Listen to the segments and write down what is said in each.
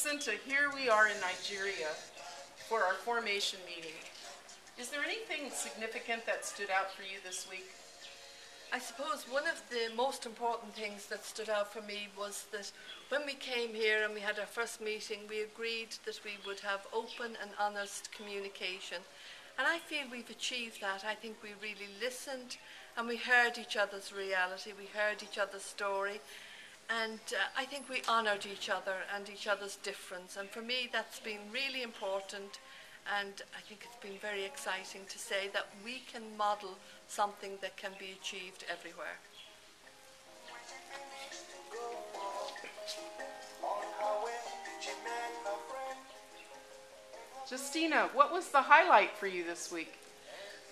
Jacinta, here we are in Nigeria for our formation meeting. Is there anything significant that stood out for you this week? I suppose one of the most important things that stood out for me was that when we came here and we had our first meeting, we agreed that we would have open and honest communication. And I feel we've achieved that. I think we really listened and we heard each other's reality, we heard each other's story, and I think we honoured each other and each other's difference. And for me, that's been really important, and I think it's been very exciting to say that we can model something that can be achieved everywhere. Justina, what was the highlight for you this week?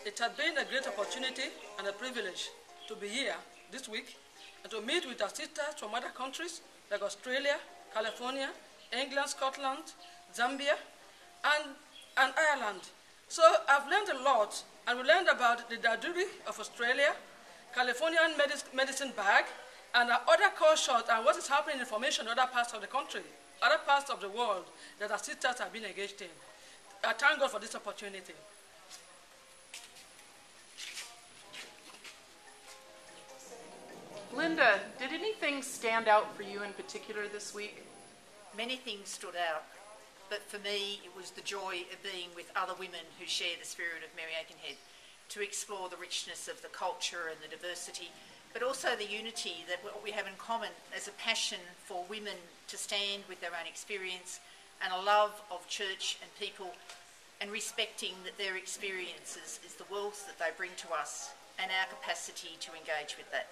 It has been a great opportunity and a privilege to be here this week and to meet with our sisters from other countries like Australia, California, England, Scotland, Zambia, and Ireland. So I've learned a lot, and we learned about the daduri of Australia, Californian medicine bag, and our other cultures and what is happening in formation in other parts of the country, other parts of the world that our sisters have been engaged in. I thank God for this opportunity. Linda, did anything stand out for you in particular this week? Many things stood out, but for me it was the joy of being with other women who share the spirit of Mary Aikenhead, to explore the richness of the culture and the diversity, but also the unity that what we have in common as a passion for women to stand with their own experience and a love of church and people, and respecting that their experiences is the wealth that they bring to us and our capacity to engage with that.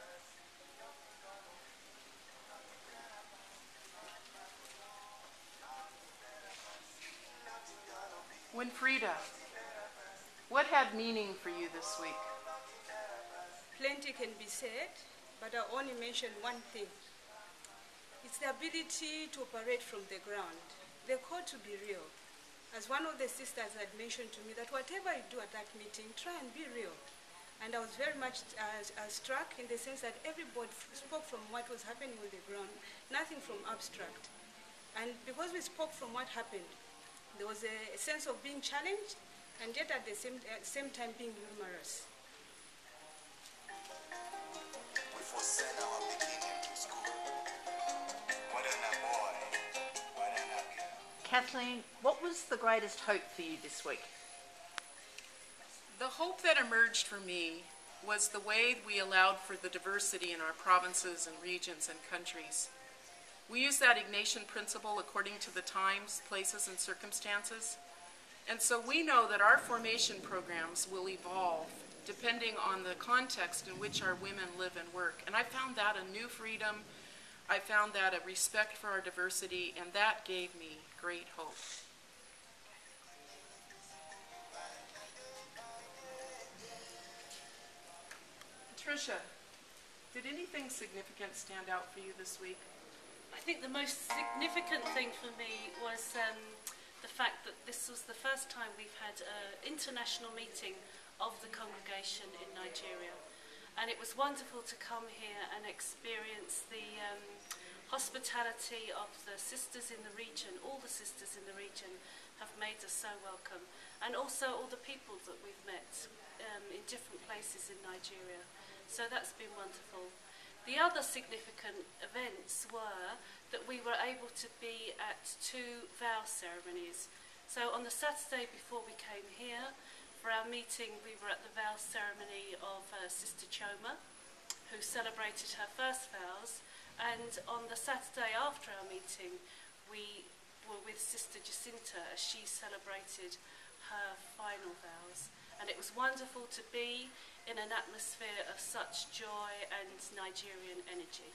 Winfrida, what had meaning for you this week? Plenty can be said, but I only mention one thing. It's the ability to operate from the ground. They're called to be real. As one of the sisters had mentioned to me, that whatever you do at that meeting, try and be real. And I was very much struck in the sense that everybody spoke from what was happening on the ground, nothing from abstract. And because we spoke from what happened, there was a sense of being challenged, and yet at the same time being humorous. We forsake our beginning to school. What a boy, what a girl. Kathleen, what was the greatest hope for you this week? The hope that emerged for me was the way we allowed for the diversity in our provinces and regions and countries. We use that Ignatian principle according to the times, places, and circumstances. And so we know that our formation programs will evolve depending on the context in which our women live and work. And I found that a new freedom. I found that a respect for our diversity, and that gave me great hope. Tricia, did anything significant stand out for you this week? I think the most significant thing for me was the fact that this was the first time we've had an international meeting of the congregation in Nigeria. And it was wonderful to come here and experience the hospitality of the sisters in the region. All the sisters in the region have made us so welcome. And also all the people that we've met in different places in Nigeria. So that's been wonderful. The other significant events were that we were able to be at 2 vow ceremonies. So on the Saturday before we came here, for our meeting, we were at the vow ceremony of Sister Choma, who celebrated her first vows, and on the Saturday after our meeting, we were with Sister Jacinta as she celebrated her final vows. And it was wonderful to be in an atmosphere of such joy and Nigerian energy.